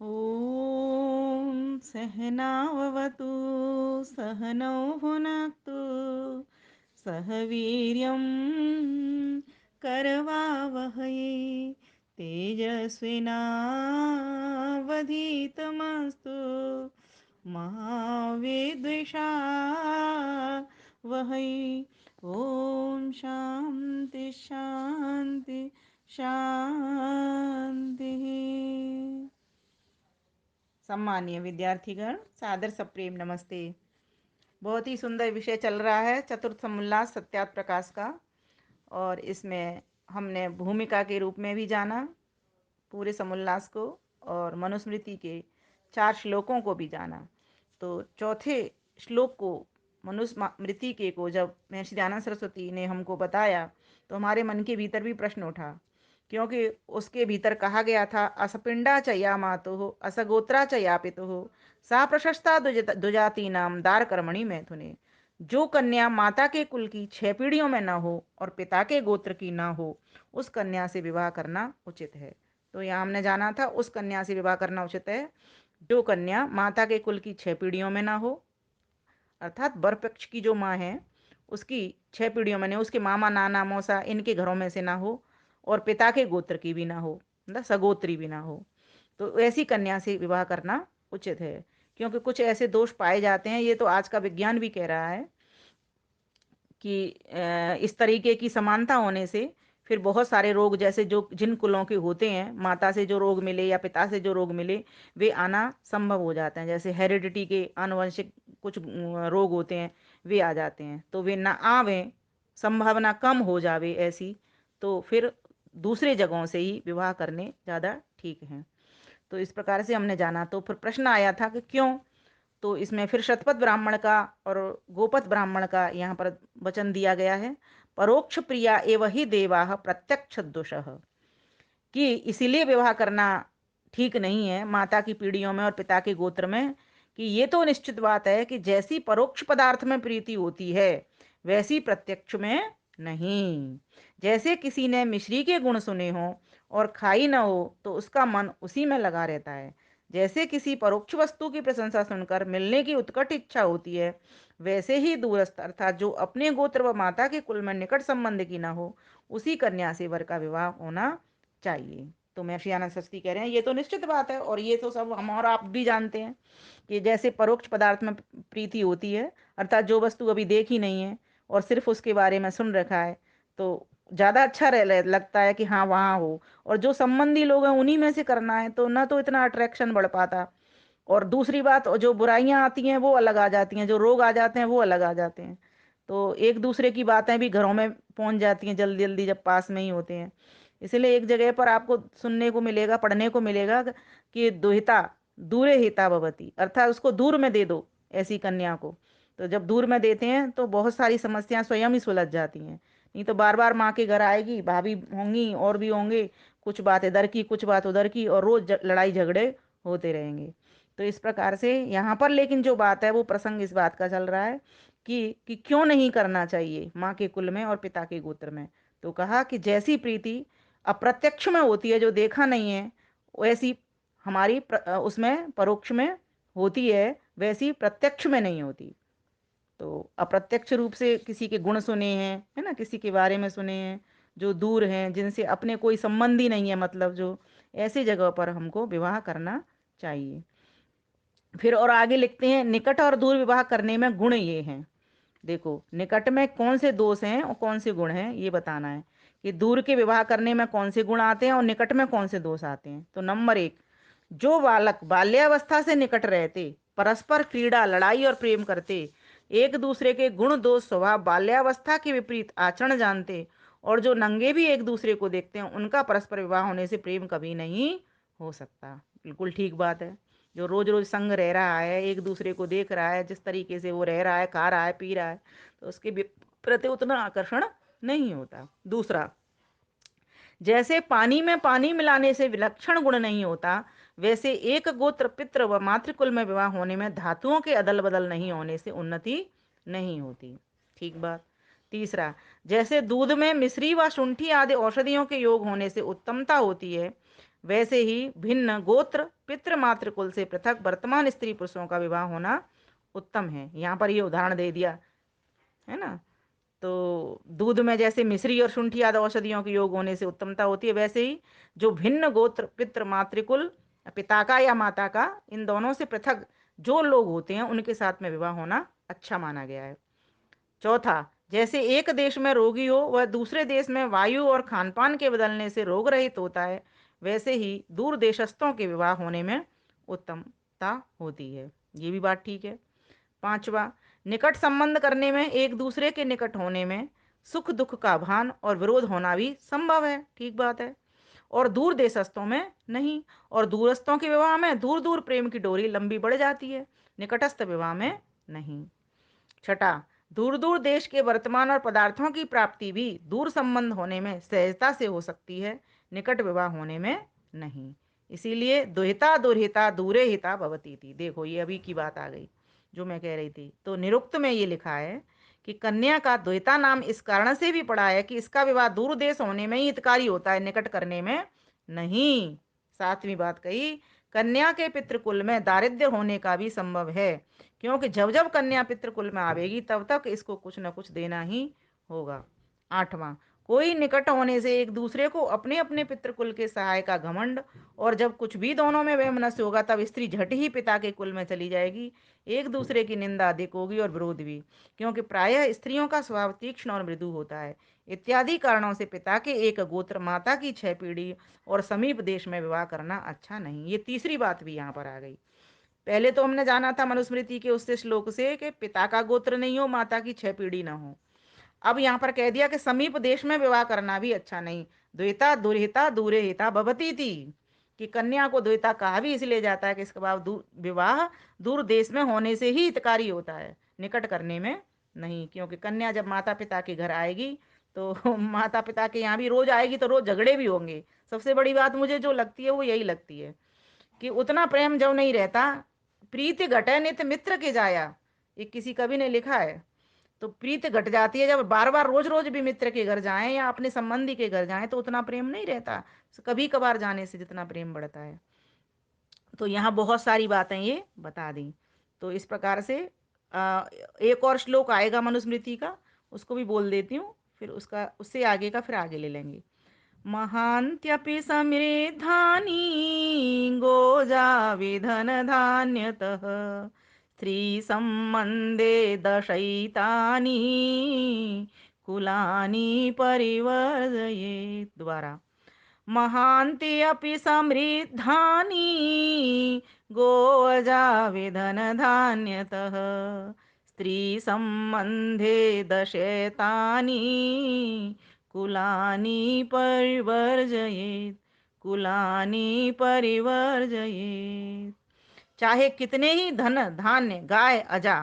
ॐ सहनाववतु सहनौ भुनक्तु सह वीर्यं करवावहै तेजस्विनावधीतमस्तु मा विद्विषावहै। ॐ शान्ति शान्ति शान्तिः। सम्मानीय विद्यार्थीगण, सादर सप्रेम नमस्ते। बहुत ही सुंदर विषय चल रहा है चतुर्थ समुल्लास सत्यात प्रकाश का, और इसमें हमने भूमिका के रूप में भी जाना पूरे समुल्लास को, और मनुस्मृति के 4 श्लोकों को भी जाना। तो चौथे श्लोक को, मनुस्मृति के को, जब महर्षि दयानंद सरस्वती ने हमको बताया तो हमारे मन के भीतर भी प्रश्न उठा, क्योंकि उसके भीतर कहा गया था असपिंडा च या मातुः असगोत्रा च या पितुः सा प्रशस्ता दुजाति नाम दार कर्मणि मैथुने। जो कन्या माता के कुल की 6 पीढ़ियों में न हो और पिता के गोत्र की न हो, उस कन्या से विवाह करना उचित है। तो यहाँ हमने जाना था उस कन्या से विवाह करना उचित है जो कन्या माता के कुल की 6 पीढ़ियों में ना हो, अर्थात वर पक्ष की जो माँ है उसकी 6 पीढ़ियों में नहीं, उसके मामा नाना मौसा इनके घरों में से ना हो, और पिता के गोत्र की भी ना हो, मतलब सगोत्री भी ना हो। तो ऐसी कन्या से विवाह करना उचित है, क्योंकि कुछ ऐसे दोष पाए जाते हैं, ये तो आज का विज्ञान भी कह रहा है कि इस तरीके की समानता होने से फिर बहुत सारे रोग, जैसे जो जिन कुलों के होते हैं, माता से जो रोग मिले या पिता से जो रोग मिले, वे आना संभव हो जाते हैं। जैसे हेरिडिटी के आनुवंशिक कुछ रोग होते हैं, वे आ जाते हैं। तो वे ना आवे, संभावना कम हो जावे ऐसी, तो फिर दूसरे जगहों से ही विवाह करने ज़्यादा ठीक हैं। तो इस प्रकार से हमने जाना। तो फिर प्रश्न आया था कि क्यों, तो इसमें फिर शतपथ ब्राह्मण का और गोपथ ब्राह्मण का यहाँ पर वचन दिया गया है। परोक्ष प्रिया एवं ही देवाः प्रत्यक्ष दोषः, कि इसीलिए विवाह करना ठीक नहीं है माता की पीढ़ियों में और पिता के गोत्र में, कि ये तो निश्चित बात है कि जैसी परोक्ष पदार्थ में प्रीति होती है वैसी प्रत्यक्ष में नहीं। जैसे किसी ने मिश्री के गुण सुने हो और खाई न हो तो उसका मन उसी में लगा रहता है, जैसे किसी परोक्ष वस्तु की प्रशंसा सुनकर मिलने की उत्कट इच्छा होती है, वैसे ही दूरस्थ अर्थात जो अपने गोत्र व माता के कुल में निकट संबंध की न हो, उसी कन्या से वर का विवाह होना चाहिए। तो महर्षि आनंद सरस्वती कह रहे हैं ये तो निश्चित बात है, और ये तो सब हम और आप भी जानते हैं कि जैसे परोक्ष पदार्थ में प्रीति होती है, अर्थात जो वस्तु अभी देखी नहीं है और सिर्फ उसके बारे में सुन रखा है, तो ज़्यादा अच्छा लगता है कि हाँ वहाँ हो, और जो संबंधी लोग हैं उन्हीं में से करना है तो ना तो इतना अट्रैक्शन बढ़ पाता। और दूसरी बात, जो बुराइयां आती हैं वो अलग आ जाती हैं, जो रोग आ जाते हैं वो अलग आ जाते हैं। तो एक दूसरे की बातें भी घरों में पहुंच जाती हैं जल्दी जल्दी जब पास में ही होते हैं। इसलिए एक जगह पर आपको सुनने को मिलेगा, पढ़ने को मिलेगा कि दुहिता दूरे हिता भवती, अर्थात उसको दूर में दे दो ऐसी कन्या को। तो जब दूर में देते हैं तो बहुत सारी समस्याएं स्वयं ही सुलझ जाती हैं। नहीं तो बार बार माँ के घर आएगी, भाभी होंगी और भी होंगे, कुछ बात इधर की कुछ बात उधर की, और रोज लड़ाई झगड़े होते रहेंगे। तो इस प्रकार से यहाँ पर लेकिन जो बात है वो प्रसंग इस बात का चल रहा है कि क्यों नहीं करना चाहिए माँ के कुल में और पिता के गोत्र में। तो कहा कि जैसी प्रीति अप्रत्यक्ष में होती है, जो देखा नहीं है, वैसी हमारी उसमें परोक्ष में होती है, वैसी प्रत्यक्ष में नहीं होती। तो अप्रत्यक्ष रूप से किसी के गुण सुने हैं, है ना, किसी के बारे में सुने हैं, जो दूर हैं, जिनसे अपने कोई संबंध ही नहीं है, मतलब जो ऐसी जगह पर हमको विवाह करना चाहिए। फिर और आगे लिखते हैं, निकट और दूर विवाह करने में गुण ये हैं। देखो, निकट में कौन से दोष हैं और कौन से गुण हैं ये बताना है, कि दूर के विवाह करने में कौन से गुण आते हैं और निकट में कौन से दोष आते हैं। तो नंबर 1, जो बालक बाल्यावस्था से निकट रहते, परस्पर क्रीड़ा लड़ाई और प्रेम करते, एक दूसरे के गुण दोष स्वभाव बाल्यावस्था के विपरीत आचरण जानते, और जो नंगे भी एक दूसरे को देखते हैं, उनका परस्पर विवाह होने से प्रेम कभी नहीं हो सकता। बिल्कुल ठीक बात है। जो रोज रोज संग रह रहा है, एक दूसरे को देख रहा है, जिस तरीके से वो रह रहा है, खा रहा है, पी रहा है, तो उसके प्रति उतना आकर्षण नहीं होता। दूसरा, जैसे पानी में पानी मिलाने से विलक्षण गुण नहीं होता, वैसे एक गोत्र पितृ व मातृकुल में विवाह होने में धातुओं के अदल बदल नहीं होने से उन्नति नहीं होती। ठीक बात। तीसरा, जैसे दूध में मिश्री व शुंठी आदि औषधियों के योग होने से उत्तमता होती है, वैसे ही भिन्न गोत्र पितृ मातृ कुल से पृथक वर्तमान स्त्री पुरुषों का विवाह होना उत्तम है। यहाँ पर ये उदाहरण दे दिया है ना। तो दूध में जैसे मिश्री और शुंठी आदि औषधियों के योग होने से उत्तमता होती है, वैसे ही जो भिन्न गोत्र पितृ मातृकुल पिता का या माता का इन दोनों से पृथक जो लोग होते हैं उनके साथ में विवाह होना अच्छा माना गया है। चौथा, जैसे एक देश में रोगी हो वह दूसरे देश में वायु और खान पान के बदलने से रोग रहित होता है, वैसे ही दूर देशस्थों के विवाह होने में उत्तमता होती है। ये भी बात ठीक है। पांचवा, निकट संबंध करने में एक दूसरे के निकट होने में सुख दुख का भान और विरोध होना भी संभव है, ठीक बात है, और दूर देशस्थों में नहीं। और दूरस्थों के विवाह में दूर दूर प्रेम की डोरी लंबी बढ़ जाती है, निकटस्थ विवाह में नहीं। छठा, दूर दूर देश के वर्तमान और पदार्थों की प्राप्ति भी दूर संबंध होने में सहजता से हो सकती है, निकट विवाह होने में नहीं। इसीलिए दुहिता दुर्हिता दूरे हिता भवती थी। देखो ये अभी की बात आ गई जो मैं कह रही थी। तो निरुक्त में ये लिखा है कि कन्या का द्वैता नाम इस कारण से भी पड़ा है कि इसका विवाह दूर देश होने में ही हितकारी होता है, निकट करने में नहीं। सातवीं बात कही, कन्या के पितृकुल में दारिद्र्य होने का भी संभव है, क्योंकि जब जब कन्या पितृकुल में आवेगी तब तक इसको कुछ न कुछ देना ही होगा। आठवां, कोई निकट होने से एक दूसरे को अपने अपने पितृकुल के सहाय का घमंड, और जब कुछ भी दोनों में वैमनस्य होगा तब स्त्री झट ही पिता के कुल में चली जाएगी। एक दूसरे की निंदा अधिक होगी और विरोध भी, क्योंकि प्रायः स्त्रियों का स्वभाव तीक्ष्ण और मृदु होता है। इत्यादि कारणों से पिता के एक गोत्र माता की 6 पीढ़ी और समीप देश में विवाह करना अच्छा नहीं। ये तीसरी बात भी यहाँ पर आ गई। पहले तो हमने जाना था मनुस्मृति के उससे श्लोक से कि पिता का गोत्र नहीं हो, माता की 6 पीढ़ी ना हो। अब यहाँ पर कह दिया कि समीप देश में विवाह करना भी अच्छा नहीं। द्वैता दुर्हिता दूरे हिता भवती थी, कि कन्या को द्वैता कहा भी इसलिए जाता है कि इसके बाद विवाह दूर देश में होने से ही हितकारी होता है, निकट करने में नहीं। क्योंकि कन्या जब माता पिता के घर आएगी तो माता पिता के यहाँ भी रोज आएगी तो रोज झगड़े भी होंगे। सबसे बड़ी बात मुझे जो लगती है वो यही लगती है कि उतना प्रेम जब नहीं रहता, प्रीति घटे नित मित्र के जाया, ये किसी कवि ने लिखा है। तो प्रीति घट जाती है जब बार बार रोज रोज भी मित्र के घर जाएं या अपने संबंधी के घर जाएं तो उतना प्रेम नहीं रहता, कभी कभार जाने से जितना प्रेम बढ़ता है। तो यहाँ बहुत सारी बातें ये बता दी। तो इस प्रकार से एक और श्लोक आएगा मनुस्मृति का, उसको भी बोल देती हूँ, फिर उसका उससे आगे का फिर आगे ले लेंगे। महान्त्यपि समृद्धानि गोजा विधनधान्यतः स्त्रीसम्बन्धे दशैतानि कुलानि परिवर्जयेत्। द्वारा, महान्ति अपि समृद्धानि गोजा विधनधान्यतः स्त्रीसम्बन्धे दशैतानि कुलानि परिवर्जयेत्। कुलानि परिवर्जयेत्। चाहे कितने ही धन धान्य गाय अजा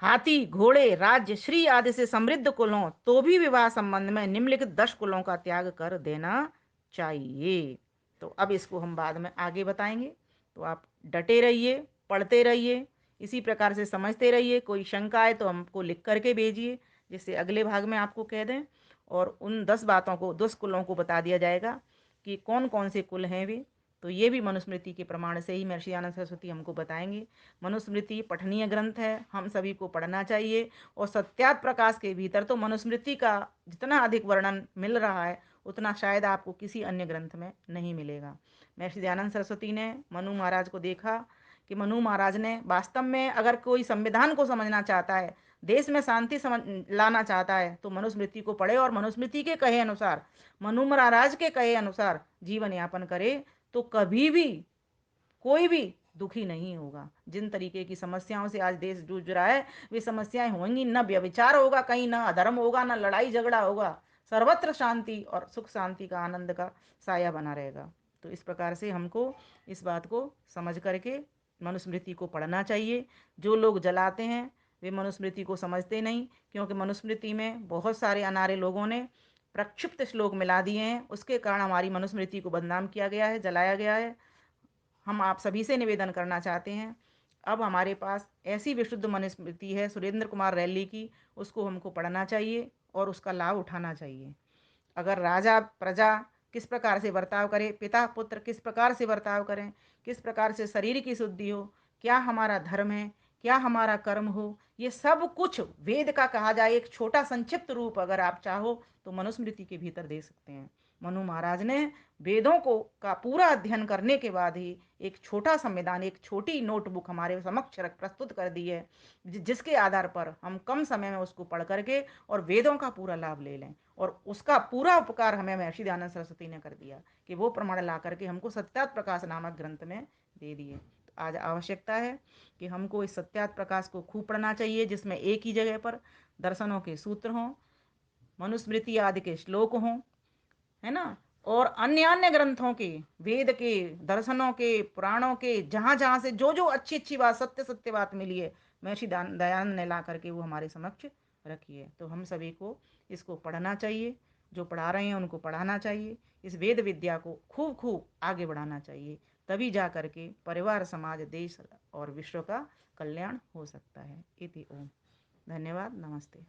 हाथी घोड़े राज्य श्री आदि से समृद्ध कुल हों तो भी विवाह संबंध में निम्नलिखित 10 कुलों का त्याग कर देना चाहिए। तो अब इसको हम बाद में आगे बताएंगे। तो आप डटे रहिए, पढ़ते रहिए, इसी प्रकार से समझते रहिए। कोई शंका है तो हमको लिख करके भेजिए, जिससे अगले भाग में आपको कह दें और उन 10 बातों को 10 कुलों को बता दिया जाएगा कि कौन कौन से कुल हैं वे। तो ये भी मनुस्मृति के प्रमाण से ही महर्षि आनंद सरस्वती हमको बताएंगे। मनुस्मृति पठनीय ग्रंथ है, हम सभी को पढ़ना चाहिए। और सत्यात प्रकाश के भीतर तो मनुस्मृति का जितना अधिक वर्णन मिल रहा है उतना शायद आपको किसी अन्य ग्रंथ में नहीं मिलेगा। महर्षि दयानंद सरस्वती ने मनु महाराज को देखा कि मनु महाराज ने वास्तव में अगर कोई संविधान को समझना चाहता है, देश में शांति समझ लाना चाहता है तो मनुस्मृति को पढ़े और मनुस्मृति के कहे अनुसार, मनु महाराज के कहे अनुसार जीवन यापन करे तो कभी भी कोई भी दुखी नहीं होगा। जिन तरीके की समस्याओं से आज देश जूझ रहा है वे समस्याएं होंगी, न व्यभिचार होगा कहीं, न अधर्म होगा, न लड़ाई झगड़ा होगा, सर्वत्र शांति और सुख शांति का आनंद का साया बना रहेगा। तो इस प्रकार से हमको इस बात को समझ करके मनुस्मृति को पढ़ना चाहिए। जो लोग जलाते हैं वे मनुस्मृति को समझते नहीं, क्योंकि मनुस्मृति में बहुत सारे अनारे लोगों ने प्रक्षिप्त श्लोक मिला दिए हैं, उसके कारण हमारी मनुस्मृति को बदनाम किया गया है, जलाया गया है। हम आप सभी से निवेदन करना चाहते हैं, अब हमारे पास ऐसी विशुद्ध मनुस्मृति है सुरेंद्र कुमार रैली की, उसको हमको पढ़ना चाहिए और उसका लाभ उठाना चाहिए। अगर राजा प्रजा किस प्रकार से बर्ताव करें, पिता पुत्र किस प्रकार से बर्ताव करें, किस प्रकार से शरीर की शुद्धि हो, क्या हमारा धर्म है, क्या हमारा कर्म हो, ये सब कुछ वेद का कहा जाए एक छोटा संक्षिप्त रूप अगर आप चाहो तो मनुस्मृति के भीतर दे सकते हैं। मनु महाराज ने वेदों को का पूरा अध्ययन करने के बाद ही एक छोटा संविधान, एक छोटी नोटबुक हमारे समक्ष रख प्रस्तुत कर दी है, जिसके आधार पर हम कम समय में उसको पढ़ करके और वेदों का पूरा लाभ ले लें। और उसका पूरा उपकार हमें महर्षि दयानंद सरस्वती ने कर दिया कि वो प्रमाण ला करके हमको सत्यात प्रकाश नामक ग्रंथ में दे दिए। तो आज आवश्यकता है कि हमको इस सत्यात प्रकाश को खूब पढ़ना चाहिए, जिसमें एक ही जगह पर दर्शनों के सूत्र हों, मनुस्मृति आदि के श्लोक हों, है ना, और अन्य अन्य ग्रंथों के, वेद के, दर्शनों के, पुराणों के, जहाँ जहाँ से जो जो अच्छी अच्छी बात, सत्य सत्य बात मिली है महर्षि दयानंद ने ला करके वो हमारे समक्ष रखी है। तो हम सभी को इसको पढ़ना चाहिए, जो पढ़ा रहे हैं उनको पढ़ाना चाहिए, इस वेद विद्या को खूब खूब आगे बढ़ाना चाहिए, तभी जा करके परिवार, समाज, देश और विश्व का कल्याण हो सकता है। इति ओम। धन्यवाद। नमस्ते।